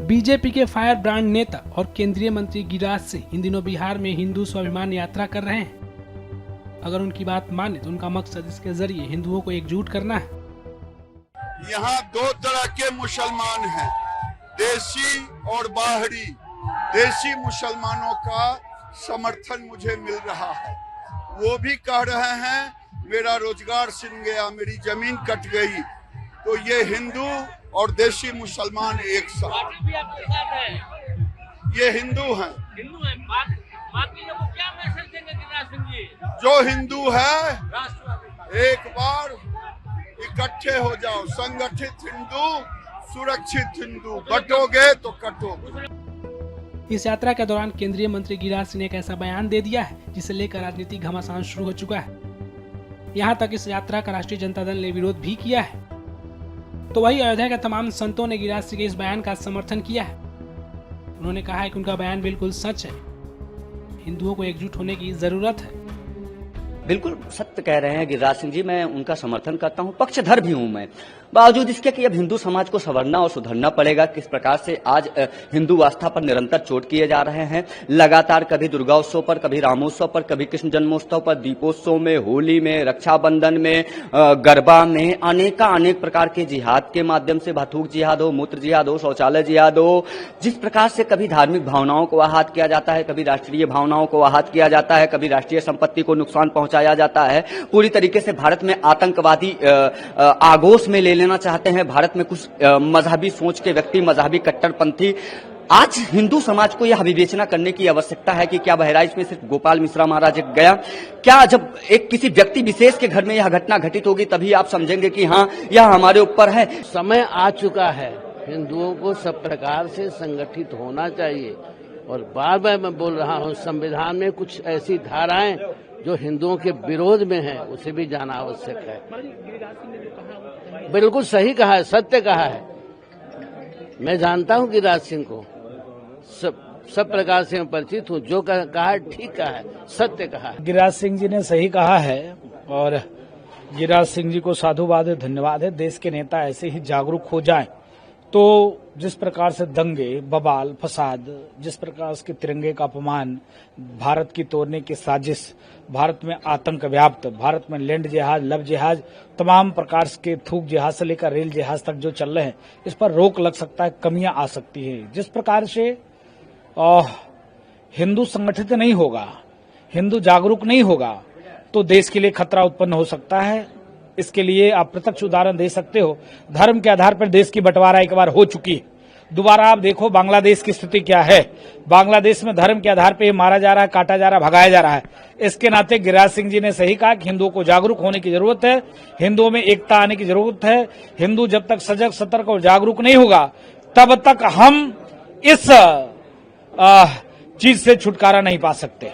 BJP के fire brand नेता और केंद्रीय मंत्री गिरिराज सिंह इन दिनों बिहार में हिंदू स्वाभिमान यात्रा कर रहे हैं। अगर उनकी बात माने तो उनका मकसद इसके जरिए हिंदुओं को एकजुट करना है। यहाँ दो तरह के मुसलमान हैं, देशी और बाहरी। देशी मुसलमानों का समर्थन मुझे मिल रहा है। वो भी कह रहे हैं मेरा रोजगार छिन गया, मेरी जमीन कट गई। तो ये हिंदू और देशी मुसलमान एक साथ, भी आपके साथ है। ये हिंदू हैं। बाकी लोगों को क्या मैसेज देंगे गिरिराज सिंह जी? जो हिंदू है एक बार इकट्ठे हो जाओ, संगठित हिंदू, सुरक्षित हिंदू। बटोगे तो कटोगे। इस यात्रा के दौरान केंद्रीय मंत्री गिरिराज सिंह ने एक ऐसा बयान दे दिया है जिसे लेकर राजनीतिक घमासान शुरू हो चुका है। यहाँ तक इस यात्रा का राष्ट्रीय जनता दल ने विरोध भी किया है। तो वही अयोध्या के तमाम संतों ने गिरिराज सिंह के इस बयान का समर्थन किया है। उन्होंने कहा है कि उनका बयान बिल्कुल सच है, हिंदुओं को एकजुट होने की जरूरत है। बिल्कुल सत्य कह रहे हैं गिरिराज सिंह जी, मैं उनका समर्थन करता हूं, पक्षधर भी हूं मैं। बावजूद इसके कि अब हिंदू समाज को संवरना और सुधरना पड़ेगा। किस प्रकार से आज हिंदू आस्था पर निरंतर चोट किए जा रहे हैं। लगातार कभी दुर्गा उत्सव पर, कभी रामोत्सव पर, कभी कृष्ण जन्मोत्सव पर, दीपोत्सव में, होली में, रक्षाबंधन में, गरबा में अनेक प्रकार के जिहाद के माध्यम से, भाथूक जिहाद हो, मूत्र जिहाद हो, शौचालय जिहाद हो, जिस प्रकार से कभी धार्मिक भावनाओं को आहत किया जाता है, कभी राष्ट्रीय भावनाओं को आहत किया जाता है, कभी राष्ट्रीय संपत्ति को नुकसान पहुंचाया जाता है। पूरी तरीके से भारत में आतंकवादी आगोश में ले लेना चाहते हैं। भारत में कुछ मजहबी सोच के व्यक्ति, मजहबी कट्टरपंथी। आज हिंदू समाज को यह विवेचना करने की आवश्यकता है कि क्या बहराइच में सिर्फ गोपाल मिश्रा महाराज गया? क्या जब एक किसी व्यक्ति विशेष के घर में यह घटना घटित होगी तभी आप समझेंगे कि हाँ, यह हमारे ऊपर है। समय आ चुका है, हिंदुओं को सब प्रकार से संगठित होना चाहिए। और बार बार मैं बोल रहा हूँ, संविधान में कुछ ऐसी धाराएं जो हिंदुओं के विरोध में है, उसे भी जाना आवश्यक है। बिल्कुल सही कहा है, सत्य कहा है। मैं जानता हूं गिरिराज सिंह को, सब प्रकार से मैं परिचित हूं। जो कहा है ठीक कहा है, सत्य कहा है। गिरिराज सिंह जी ने सही कहा है और गिरिराज सिंह जी को साधुवाद है, धन्यवाद है। देश के नेता ऐसे ही जागरूक हो जाएं तो जिस प्रकार से दंगे, बवाल, फसाद, जिस प्रकार से तिरंगे का अपमान, भारत की तोड़ने की साजिश, भारत में आतंक व्याप्त, भारत में लैंड जिहाद, लव जिहाद, तमाम प्रकार के थूक जिहाद से लेकर रेल जिहाद तक जो चल रहे हैं, इस पर रोक लग सकता है, कमियां आ सकती है। जिस प्रकार से हिंदू संगठित नहीं होगा, हिंदू जागरूक नहीं होगा तो देश के लिए खतरा उत्पन्न हो सकता है। इसके लिए आप प्रत्यक्ष उदाहरण दे सकते हो। धर्म के आधार पर देश की बंटवारा एक बार हो चुकी है। दोबारा आप देखो बांग्लादेश की स्थिति क्या है। बांग्लादेश में धर्म के आधार पर मारा जा रहा है, काटा जा रहा है, भगाया जा रहा है। इसके नाते गिरिराज सिंह जी ने सही कहा कि हिंदुओं को जागरूक होने की जरूरत है, हिंदुओं में एकता आने की जरूरत है। हिंदू जब तक सजग, सतर्क और जागरूक नहीं होगा तब तक हम इस चीज से छुटकारा नहीं पा सकते।